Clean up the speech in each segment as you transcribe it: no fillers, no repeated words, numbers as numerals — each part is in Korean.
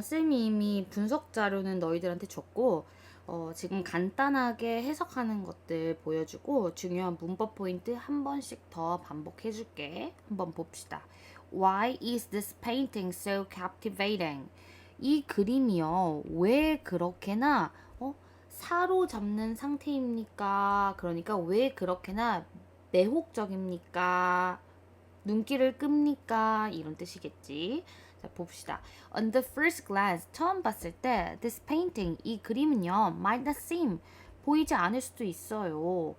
쌤이 이미 분석 자료는 너희들한테 줬고, 지금 간단하게 해석하는 것들 보여주고, 중요한 문법 포인트 한 번씩 더 반복해줄게. 한번 봅시다. Why is this painting so captivating? 이 그림이요, 왜 그렇게나, 사로잡는 상태입니까? 그러니까 왜 그렇게나 매혹적입니까? 눈길을 끕니까? 이런 뜻이겠지. 자, 봅시다. On the first glance, 처음 봤을 때, this painting, 이 그림은요, might not seem, 보이지 않을 수도 있어요.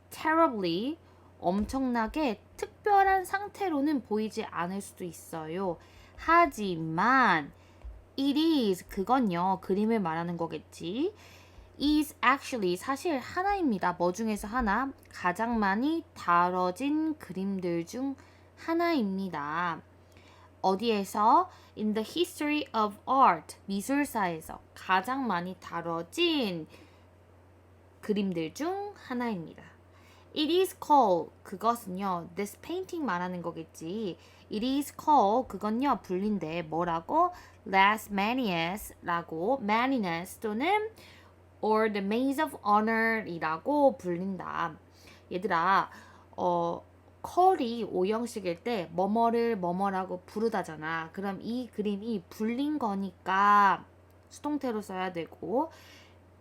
terribly, 엄청나게 특별한 상태로는 보이지 않을 수도 있어요. 하지만, it is, 그건요, 그림을 말하는 거겠지. is actually, 사실 하나입니다. 뭐 중에서 하나? 가장 많이 다뤄진 그림들 중 하나입니다. 어디에서? In the history of art, 미술사에서 가장 많이 다뤄진 그림들 중 하나입니다. It is called, 그것은요, this painting 말하는 거겠지. It is called, 그건요, 불린데 뭐라고? Les Manies라고, Manies 또는 or the Maze of Honor이라고 불린다. 얘들아, 컬이 오형식일 때 뭐뭐를 뭐뭐라고 부르다잖아. 그럼 이 그림이 불린 거니까 수동태로 써야 되고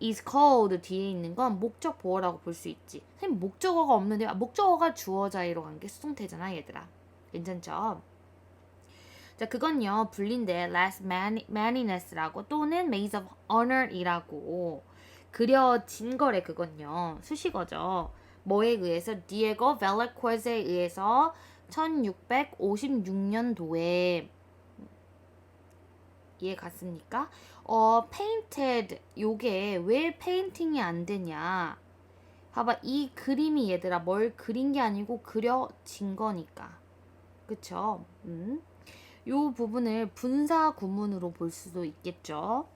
is called 뒤에 있는 건 목적 보어라고 볼 수 있지. 선생님 목적어가 없는데 목적어가 주어 자리로 간 게 수동태잖아, 얘들아. 괜찮죠? 자, 그건요, 불린데 last maniness라고 또는 maze of honor이라고 그려진 거래, 그건요. 수식어죠. 뭐에 의해서? 디에고 벨라코즈에 의해서 1656년도에 이해 갔습니까? painted 요게 왜 페인팅이 안 되냐? 봐봐, 이 그림이 얘들아 뭘 그린 게 아니고 그려진 거니까. 그쵸? 요 부분을 분사 구문으로 볼 수도 있겠죠.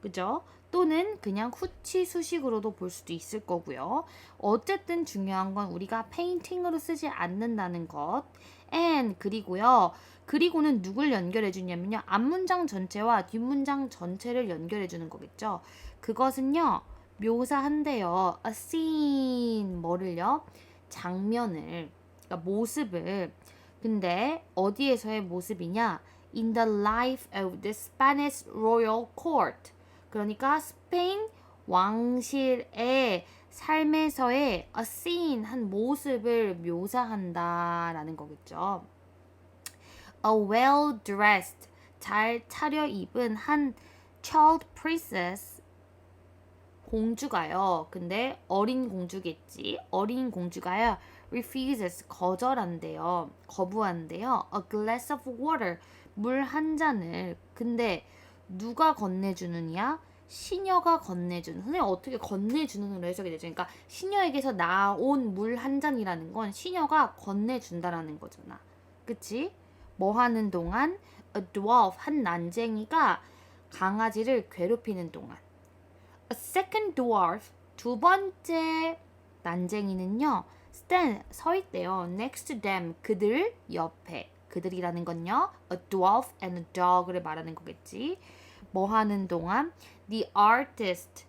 그죠? 또는 그냥 후치 수식으로도 볼 수도 있을 거고요. 어쨌든 중요한 건 우리가 페인팅으로 쓰지 않는다는 것. and 그리고요. 그리고는 누굴 연결해 주냐면요. 앞문장 전체와 뒷문장 전체를 연결해 주는 거겠죠. 그것은요. 묘사한대요. a scene 뭐를요? 장면을 그러니까 모습을 근데 어디에서의 모습이냐? In the life of the Spanish royal court. 그러니까 스페인 왕실의 삶에서의 a scene, 한 모습을 묘사한다라는 거겠죠. A well-dressed, 잘 차려입은 한 child princess, 공주가요. 근데 어린 공주겠지. 어린 공주가요. refuses, 거절한대요. 거부한대요. a glass of water, 물 한 잔을. 근데 누가 건네주느냐? 시녀가 건네주는. 선생님 어떻게 건네주는으로 해석이 되죠? 그러니까 시녀에게서 나온 물 한 잔이라는 건 시녀가 건네준다라는 거잖아. 그치? 뭐 하는 동안? A dwarf, 한 난쟁이가 강아지를 괴롭히는 동안. A second dwarf, 두 번째 난쟁이는요, stand, 서 있대요. next to them, 그들 옆에. 그들이라는 건요, a dwarf and a dog를 말하는 거겠지. 뭐 하는 동안? The artist,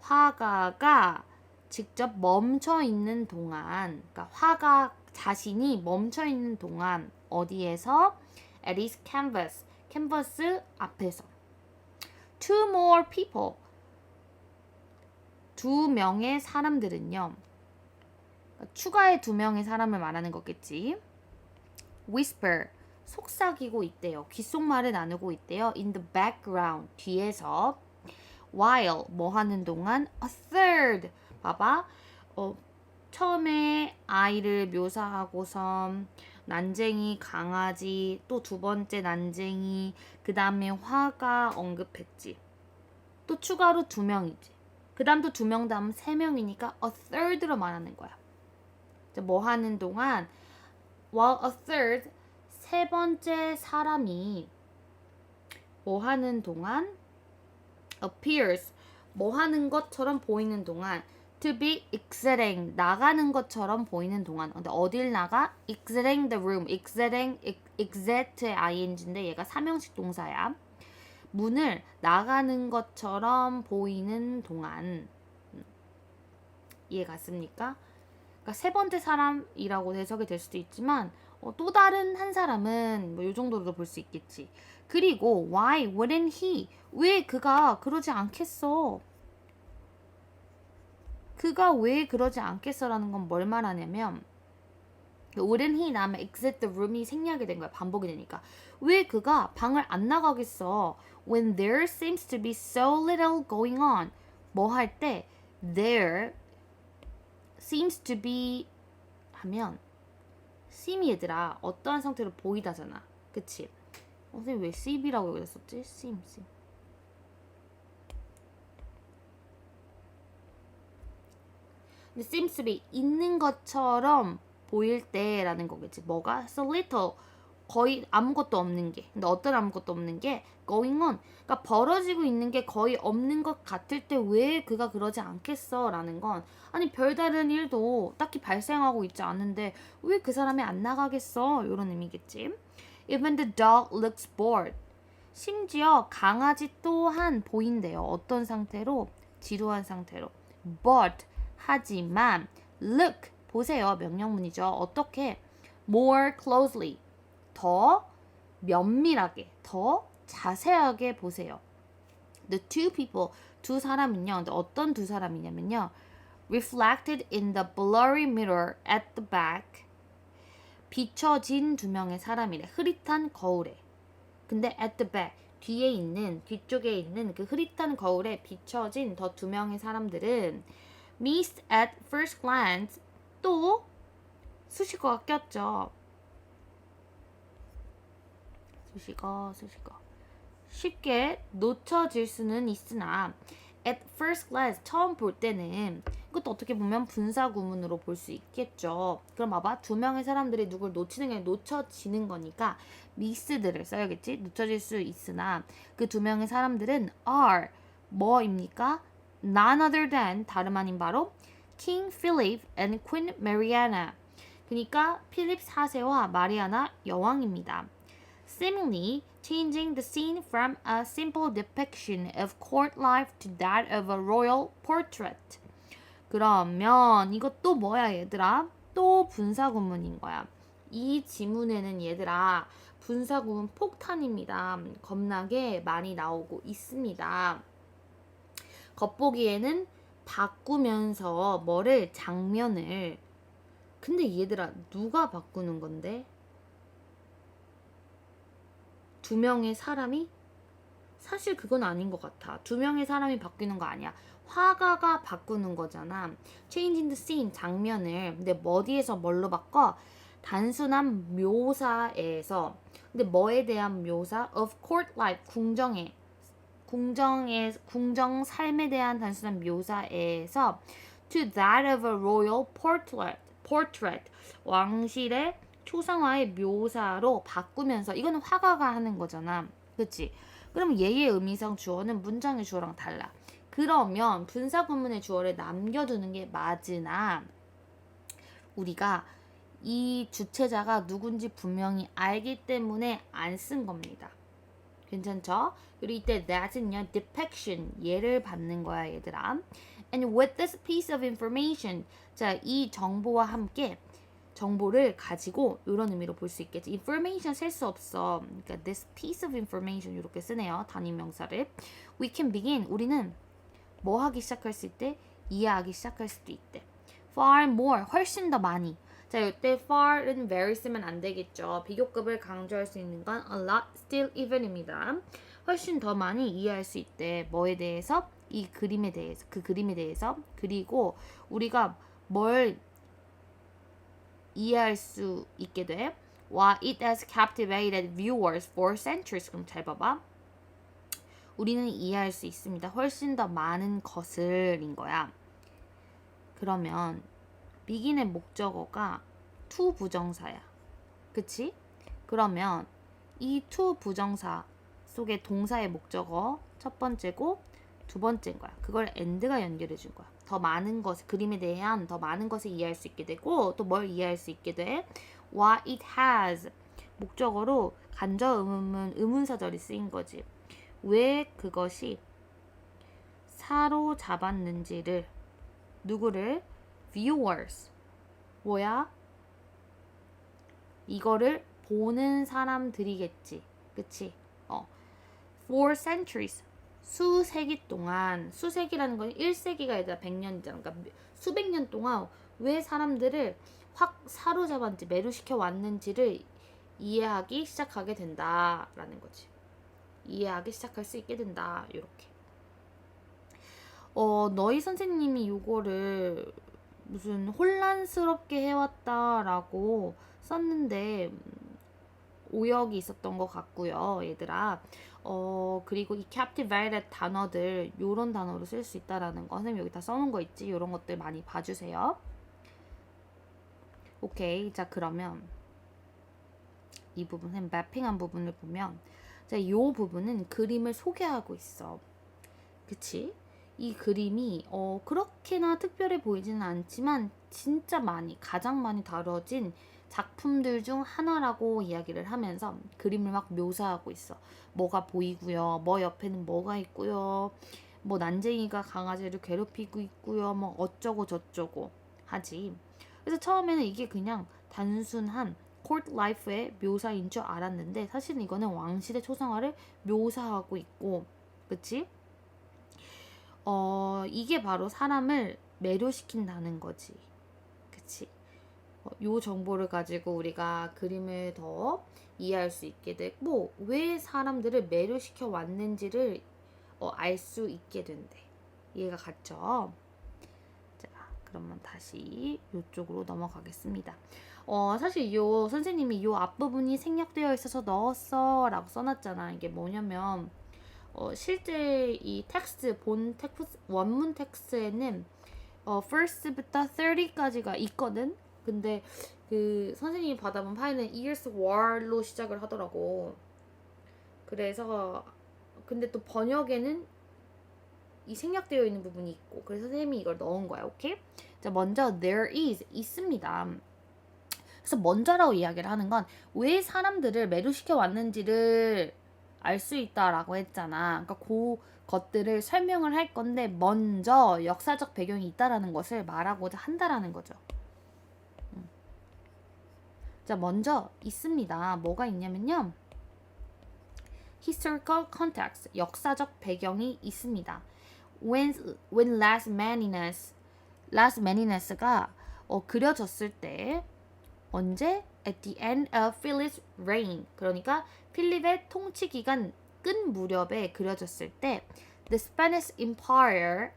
화가가 직접 멈춰 있는 동안, 그러니까 화가 자신이 멈춰 있는 동안 어디에서? At his canvas, 캔버스 앞에서. Two more people, 두 명의 사람들은요. 추가의 두 명의 사람을 말하는 거겠지. Whisper, 속삭이고 있대요. 귓속말을 나누고 있대요. In the background, 뒤에서. While, 뭐 하는 동안? A third, 봐봐. 처음에 아이를 묘사하고선 난쟁이, 강아지, 또 두 번째 난쟁이, 그 다음에 화가 언급했지. 또 추가로 두 명이지. 그 다음 또 두 명 다음 세 명이니까 a third로 말하는 거야. 뭐 하는 동안 while a third 세 번째 사람이 뭐 하는 동안 appears 뭐 하는 것처럼 보이는 동안 To be exiting 나가는 것처럼 보이는 동안. 근데 어딜 나가? Exiting the room. exit의 ing인데 얘가 삼형식 동사야. 문을 나가는 것처럼 보이는 동안. 이해 갔습니까? 그러니까 세 번째 사람이라고 해석이 될 수도 있지만 또 다른 한 사람은 뭐 이 정도로도 볼 수 있겠지. 그리고 why wouldn't he? 왜 그가 그러지 않겠어? 그가 왜 그러지 않겠어라는 건 뭘 말하냐면 wouldn't he 다음에 exit the room이 생략이 된 거야. 반복이 되니까. 왜 그가 방을 안 나가겠어? When there seems to be so little going on. 뭐 할 때 there seems to be 하면 seem이 얘들아 어떠한 상태로 보이다잖아. 그치? 선생님 왜 seem이라고 여기다 썼지? seem. 근데 seems to be 있는 것처럼 보일 때라는 거겠지. 뭐가? So little 거의 아무것도 없는 게. 근데 어떤 아무것도 없는 게 going on. 그러니까 벌어지고 있는 게 거의 없는 것 같을 때 왜 그가 그러지 않겠어? 라는 건 아니 별다른 일도 딱히 발생하고 있지 않은데 왜 그 사람이 안 나가겠어? 이런 의미겠지. Even the dog looks bored. 심지어 강아지 또한 보인대요. 어떤 상태로? 지루한 상태로. But 하지만 look 보세요. 명령문이죠. 어떻게? more closely 더 면밀하게 더 자세하게 보세요. The two people 두 사람은요. 근데 어떤 두 사람이냐면요. reflected in the blurry mirror at the back 비춰진 두 명의 사람이래. 흐릿한 거울에. 근데 at the back 뒤에 있는 뒤쪽에 있는 그 흐릿한 거울에 비춰진 더 두 명의 사람들은 missed at first glance 또 수식어가 꼈죠. 수식어 쉽게 놓쳐질 수는 있으나 at first glance 처음 볼 때는 이것도 어떻게 보면 분사 구문으로 볼 수 있겠죠. 그럼 봐봐 두 명의 사람들이 누굴 놓치는 게 아니라 놓쳐지는 거니까 miss들을 써야겠지. 놓쳐질 수 있으나 그 두 명의 사람들은 are 뭐입니까? None other than 다름 아닌 바로 King Philip and Queen Mariana. 그러니까 필립 4세와 마리아나 여왕입니다. Seemingly changing the scene from a simple depiction of court life to that of a royal portrait. 그러면 이것도 뭐야 얘들아? 또 분사구문인 거야. 이 지문에는 얘들아 분사구문 폭탄입니다. 겁나게 많이 나오고 있습니다. 겉보기에는 바꾸면서 뭐를 장면을 근데 얘들아 누가 바꾸는 건데? 두 명의 사람이? 사실 그건 아닌 것 같아. 두 명의 사람이 바뀌는 거 아니야. 화가가 바꾸는 거잖아. Changing the scene 장면을 근데 어디에서 뭘로 바꿔? 단순한 묘사에서 근데 뭐에 대한 묘사? Of court life 궁정 삶에 대한 단순한 묘사에서 to that of a royal portrait 왕실의 초상화의 묘사로 바꾸면서 이거는 화가가 하는 거잖아. 그치? 그럼 얘의 의미상 주어는 문장의 주어랑 달라. 그러면 분사구문의 주어를 남겨두는 게 맞으나 우리가 이 주체자가 누군지 분명히 알기 때문에 안 쓴 겁니다. 괜찮죠? 그리고 이때 that은요 depiction 얘를 받는 거야 얘들아. And with this piece of information 자 이 정보와 함께 정보를 가지고 이런 의미로 볼 수 있겠지. information 셀 수 없어. 그러니까 this piece of information 이렇게 쓰네요. 단임명사를. We can begin 우리는 뭐 하기 시작할 수 있대? 이해하기 시작할 수도 있대. far more 훨씬 더 많이. 자, 이때 far은 very 쓰면 안 되겠죠. 비교급을 강조할 수 있는 건 a lot, still, even입니다. 훨씬 더 많이 이해할 수 있대. 뭐에 대해서? 이 그림에 대해서. 그 그림에 대해서. 그리고 우리가 뭘 이해할 수 있게 돼? While it has captivated viewers for centuries. 그럼 잘 봐봐. 우리는 이해할 수 있습니다. 훨씬 더 많은 것을인 거야. 그러면 begin의 목적어가 to 부정사야. 그치? 그러면 이 to 부정사 속에 동사의 목적어 첫 번째고 두 번째인 거야. 그걸 and가 연결해 준 거야. 더 많은 것, 그림에 대한 더 많은 것을 이해할 수 있게 되고 또 뭘 이해할 수 있게 돼? What it has. 목적어로 간접 의문문, 의문사절이 쓰인 거지. 왜 그것이 사로잡았는지를 누구를? viewers. 뭐야? 이거를 보는 사람들이겠지. 그치? For centuries. 수세기 동안, 수세기라는 건 1세기가 아니라 100년이잖아. 그러니까 수백 년 동안 왜 사람들을 확 사로잡았는지, 매료시켜 왔는지를 이해하기 시작하게 된다라는 거지. 이해하기 시작할 수 있게 된다. 이렇게. 너희 선생님이 요거를 무슨 혼란스럽게 해왔다라고 썼는데 오역이 있었던 것 같고요, 얘들아. 그리고 이 captivated 단어들 요런 단어로 쓸 수 있다라는 거 선생님 여기 다 써놓은 거 있지? 요런 것들 많이 봐주세요. 오케이. 자, 그러면 이 부분, 선생님 매핑한 부분을 보면 자, 요 부분은 그림을 소개하고 있어. 그치? 이 그림이 그렇게나 특별해 보이지는 않지만 진짜 많이, 가장 많이 다뤄진 작품들 중 하나라고 이야기를 하면서 그림을 막 묘사하고 있어. 뭐가 보이고요. 뭐 옆에는 뭐가 있고요. 뭐 난쟁이가 강아지를 괴롭히고 있고요. 뭐 어쩌고 저쩌고 하지. 그래서 처음에는 이게 그냥 단순한 court life의 묘사인 줄 알았는데 사실은 이거는 왕실의 초상화를 묘사하고 있고, 그치? 이게 바로 사람을 매료시킨다는 거지. 그치? 요 정보를 가지고 우리가 그림을 더 이해할 수 있게 되고 왜 사람들을 매료시켜 왔는지를 알 수 있게 된대. 이해가 갔죠? 자, 그러면 다시 이쪽으로 넘어가겠습니다. 사실 요 선생님이 요 앞부분이 생략되어 있어서 넣었어 라고 써놨잖아. 이게 뭐냐면 실제 이 텍스트, 원문 텍스트에는 first부터 30까지가 있거든. 근데 그 선생님이 받아본 파일은 years war로 시작을 하더라고. 그래서 근데 또 번역에는 이 생략되어 있는 부분이 있고 그래서 선생님이 이걸 넣은 거야. 오케이? 자, 먼저 there is 있습니다. 그래서 먼저라고 이야기를 하는 건 왜 사람들을 매료시켜 왔는지를 알 수 있다라고 했잖아. 그러니까 그 것들을 설명을 할 건데 먼저 역사적 배경이 있다라는 것을 말하고자 한다라는 거죠. 자, 먼저 있습니다. 뭐가 있냐면요. historical context, 역사적 배경이 있습니다. when Last Maniness가 그려졌을 때 언제? At the end of Philip's reign. 그러니까 필립의 통치 기간 끝 무렵에 그려졌을 때 The Spanish Empire,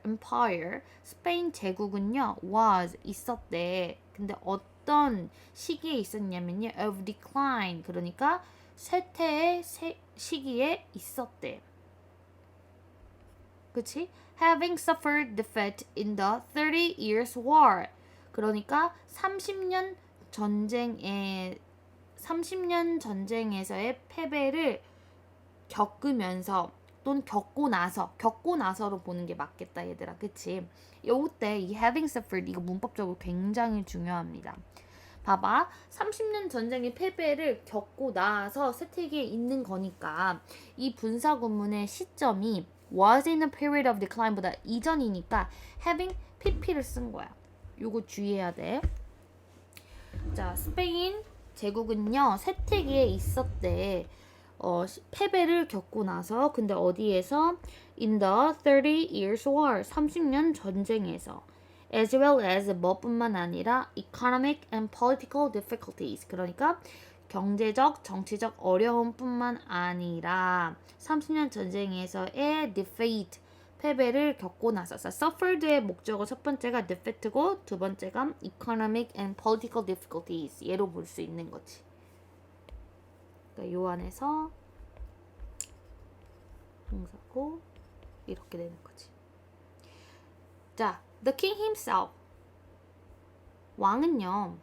스페인 제국은요, was, 있었대. 근데 어떤 시기에 있었냐면요, of decline, 그러니까 쇠퇴의 시기에 있었대. 그치? Having suffered defeat in the 30 Years' War. 그러니까 30년 전쟁에서의 패배를 겪으면서 또는 겪고 나서로 보는 게 맞겠다, 얘들아. 그치? 요때 이 having suffered 이거 문법적으로 굉장히 중요합니다. 봐봐. 30년 전쟁의 패배를 겪고 나서 쇠퇴기에 있는 거니까 이 분사구문의 시점이 was in a period of decline보다 이전이니까 having pp를 쓴 거야. 요거 주의해야 돼. 자, 스페인 제국은요, 쇠퇴기에 있었대. 패배를 겪고 나서 근데 어디에서? In the 30 Years' War, 30년 전쟁에서. As well as 뭐뿐만 아니라 economic and political difficulties. 그러니까 경제적, 정치적 어려움뿐만 아니라 30년 전쟁에서의 defeat, 패배를 겪고 나서 suffered의 목적어 첫 번째가 defeat고 두 번째가 economic and political difficulties 예로 볼 수 있는 거지. 그러니까 요 안에서 동사고 이렇게 되는 거지. 자, the king himself. 왕은요,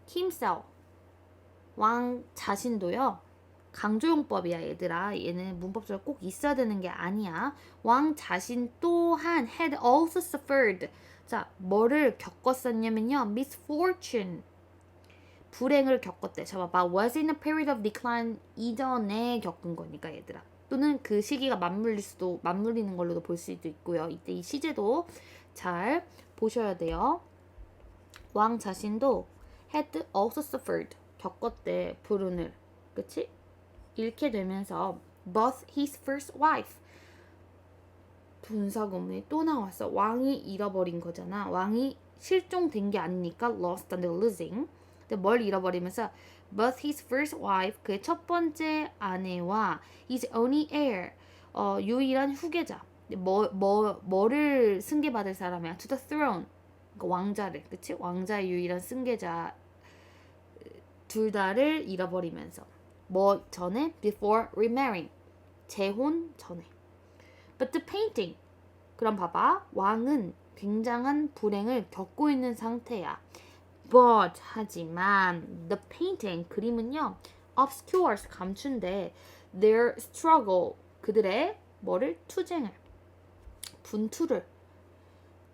himself. 왕 자신도요, 강조용법이야 얘들아. 얘는 문법적으로 꼭 있어야 되는 게 아니야. 왕 자신 또한 had also suffered. 자, 뭐를 겪었었냐면요. misfortune. 불행을 겪었대. 잡아봐. was in a period of decline 이전에 겪은 거니까 얘들아. 또는 그 시기가 맞물리는 걸로도 볼 수도 있고요. 이때 이 시제도 잘 보셔야 돼요. 왕 자신도 had also suffered. 겪었대. 불운을. 그치? 잃게 되면서 but his first wife 분사구문이 또 나왔어. 왕이 잃어버린 거잖아. 왕이 실종된 게 아니니까 lost and losing. 근데 뭘 잃어버리면서 but his first wife 그의 첫 번째 아내와 his only heir 유일한 후계자. 뭐를 승계받을 사람이야? to the throne. 그러니까 왕자를. 그치? 왕자의 유일한 승계자 둘 다를 잃어버리면서 뭐 전에? before remarrying. 재혼 전에. But the painting. 그럼 봐봐. 왕은 굉장한 불행을 겪고 있는 상태야. But 하지만 the painting 그림은요. obscures 감춘데 their struggle 그들의 뭐를? 투쟁을. 분투를.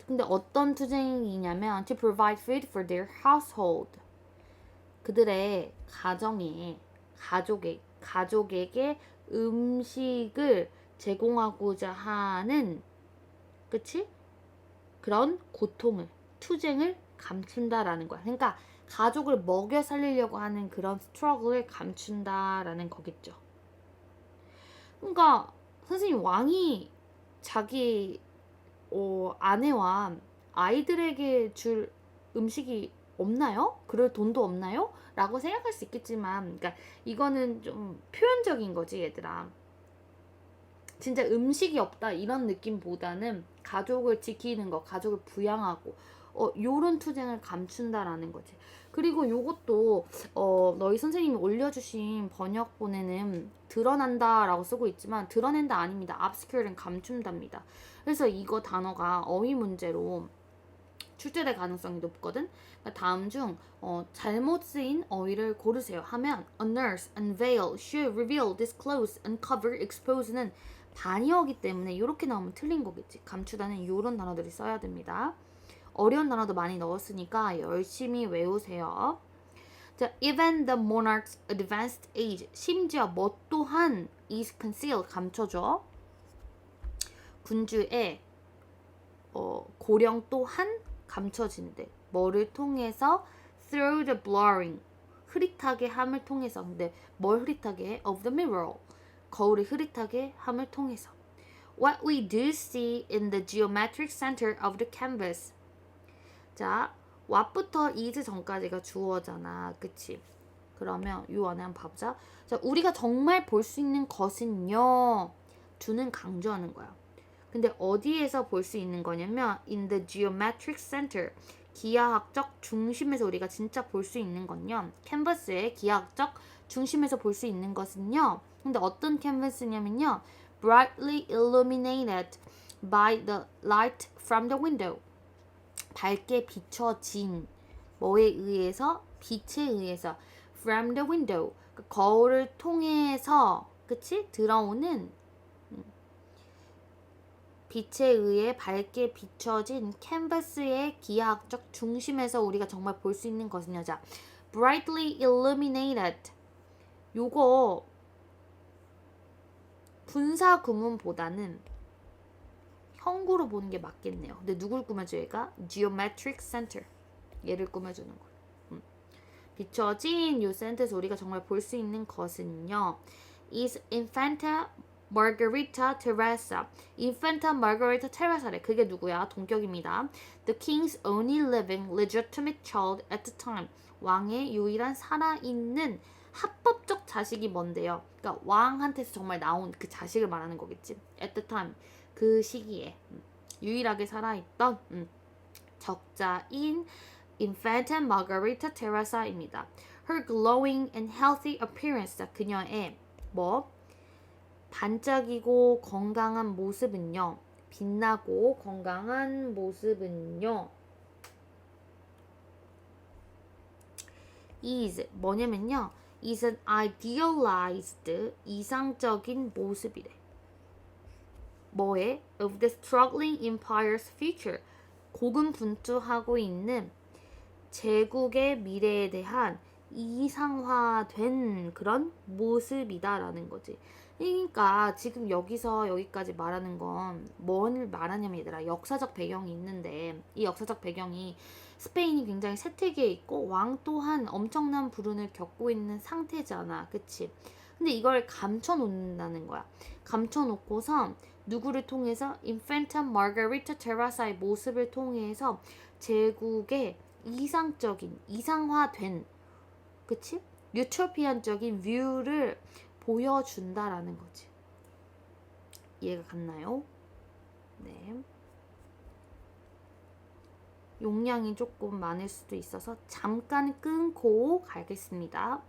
근데 어떤 투쟁이냐면 to provide food for their household. 그들의 가족에게 음식을 제공하고자 하는 그치? 그런 고통을 투쟁을 감춘다라는 거야. 그러니까 가족을 먹여 살리려고 하는 그런 스트러글을 감춘다라는 거겠죠. 그러니까 선생님 왕이 자기 아내와 아이들에게 줄 음식이 없나요? 그럴 돈도 없나요? 라고 생각할 수 있겠지만 그러니까 이거는 좀 표현적인 거지 얘들아. 진짜 음식이 없다 이런 느낌보다는 가족을 지키는 거, 가족을 부양하고 요런 투쟁을 감춘다라는 거지. 그리고 요것도 너희 선생님이 올려주신 번역본에는 드러난다라고 쓰고 있지만 드러낸다 아닙니다. obscure는 감춘답니다. 그래서 이거 단어가 어휘 문제로 출제될 가능성이 높거든. 그러니까 다음 중 잘못 쓰인 어휘를 고르세요 하면 unearth, unveil, show, reveal, disclose, uncover, expose는 반이어기 때문에 이렇게 나오면 틀린 거겠지. 감추다는 이런 단어들이 써야 됩니다. 어려운 단어도 많이 넣었으니까 열심히 외우세요. 자, even the monarch's advanced age 심지어 뭐 또한 is concealed 감춰져. 군주의 고령 또한 감춰진대. 뭐를 통해서? through the blurring 흐릿하게 함을 통해서. 근데 뭘 흐릿하게 해? of the mirror 거울을 흐릿하게 함을 통해서. What we do see in the geometric center of the canvas. 자, what부터 is 전까지가 주어잖아. 그치? 그러면 이 안에 한번 봐보자. 자, 우리가 정말 볼 수 있는 것은요. 주는 강조하는 거야. 근데 어디에서 볼 수 있는 거냐면 in the geometric center 기하학적 중심에서 우리가 진짜 볼 수 있는 건요. 캔버스의 기하학적 중심에서 볼 수 있는 것은요. 근데 어떤 캔버스냐면요. brightly illuminated by the light from the window. 밝게 비춰진 뭐에 의해서? 빛에 의해서 from the window. 그 거울을 통해서 그치? 들어오는 빛에 의해 밝게 비춰진 캔버스의 기하학적 중심에서 우리가 정말 볼 수 있는 것은요. 자, brightly illuminated. 요거 분사 구문보다는 형구로 보는 게 맞겠네요. 근데 누굴 꾸며줘 얘가? geometric center. 얘를 꾸며주는 거예요. 비춰진 요 센터에서 우리가 정말 볼 수 있는 것은요. is Infanta Margarita Teresa. Infanta Margarita Teresa래. 그게 누구야? 동격입니다. The king's only living legitimate child at the time. 왕의 유일한 살아있는 합법적 자식이 뭔데요? 그러니까 왕한테서 정말 나온 그 자식을 말하는 거겠지. At the time. 그 시기에 유일하게 살아있던 적자인 Infanta Margarita Teresa입니다. Her glowing and healthy appearance. 그녀의 반짝이고 건강한 모습은요. 빛나고 건강한 모습은요. is 뭐냐면요. is an idealized 이상적인 모습이래. 뭐에? Of the struggling empire's future. 고군분투하고 있는 제국의 미래에 대한 이상화된 그런 모습이다라는 거지. 그러니까 지금 여기서 여기까지 말하는 건 뭘 말하냐면 얘들아 역사적 배경이 있는데 이 역사적 배경이 스페인이 굉장히 쇠퇴기에 있고 왕 또한 엄청난 불운을 겪고 있는 상태잖아. 그치? 근데 이걸 감춰놓는다는 거야. 감춰놓고서 누구를 통해서 인펜타 마르가리타 테라사의 모습을 통해서 제국의 이상적인 이상화된 그치? 유토피안적인 뷰를 보여준다라는 거지. 이해가 갔나요? 네. 용량이 조금 많을 수도 있어서 잠깐 끊고 가겠습니다.